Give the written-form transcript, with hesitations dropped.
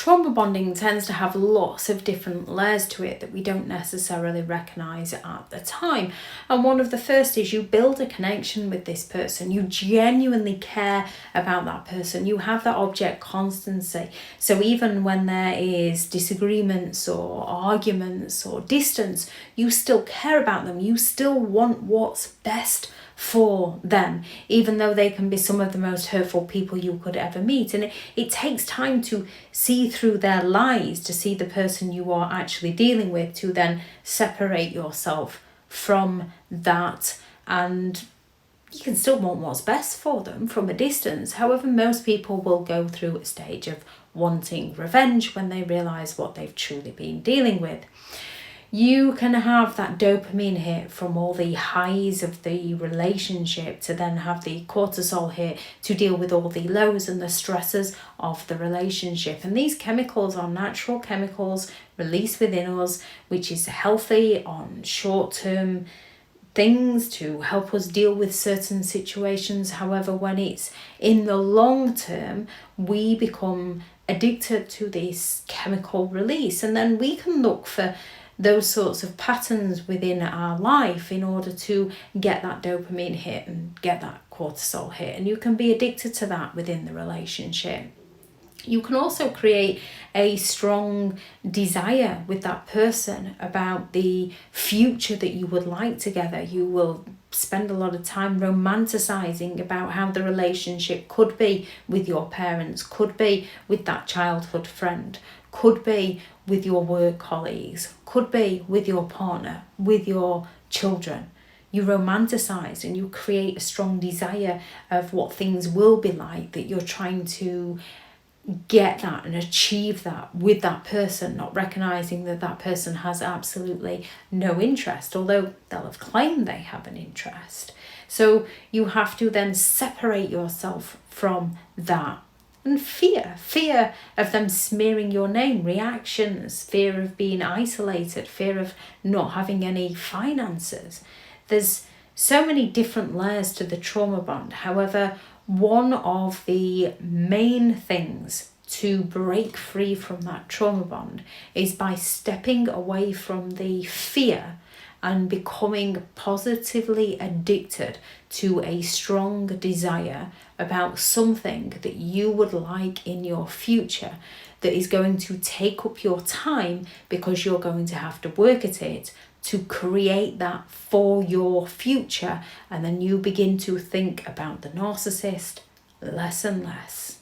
trauma bonding tends to have lots of different layers to it that we don't necessarily recognise at the time. And one of the first is you build a connection with this person. You genuinely care about that person. You have that object constancy. So even when there is disagreements or arguments or distance, you still care about them. You still want what's best for them, even though they can be some of the most hurtful people you could ever meet. And it takes time to see through their lies, to see the person you are actually dealing with, to then separate yourself from that. And you can still want what's best for them from a distance. However, most people will go through a stage of wanting revenge when they realise what they've truly been dealing with. You can have that dopamine hit from all the highs of the relationship to then have the cortisol hit to deal with all the lows and the stresses of the relationship. And these chemicals are natural chemicals released within us, which is healthy on short-term things to help us deal with certain situations. However, when it's in the long term, we become addicted to this chemical release, and then we can look for those sorts of patterns within our life in order to get that dopamine hit and get that cortisol hit. And you can be addicted to that within the relationship. You can also create a strong desire with that person about the future that you would like together. You will spend a lot of time romanticizing about how the relationship could be with your parents, could be with that childhood friend, could be with your work colleagues, could be with your partner, with your children. You romanticize and you create a strong desire of what things will be like, that you're trying to get that and achieve that with that person, not recognizing that that person has absolutely no interest, although they'll have claimed they have an interest. So you have to then separate yourself from that. And fear of them smearing your name, reactions, fear of being isolated, fear of not having any finances. There's so many different layers to the trauma bond. However, one of the main things to break free from that trauma bond is by stepping away from the fear and becoming positively addicted to a strong desire about something that you would like in your future that is going to take up your time, because you're going to have to work at it to create that for your future. And then you begin to think about the narcissist less and less.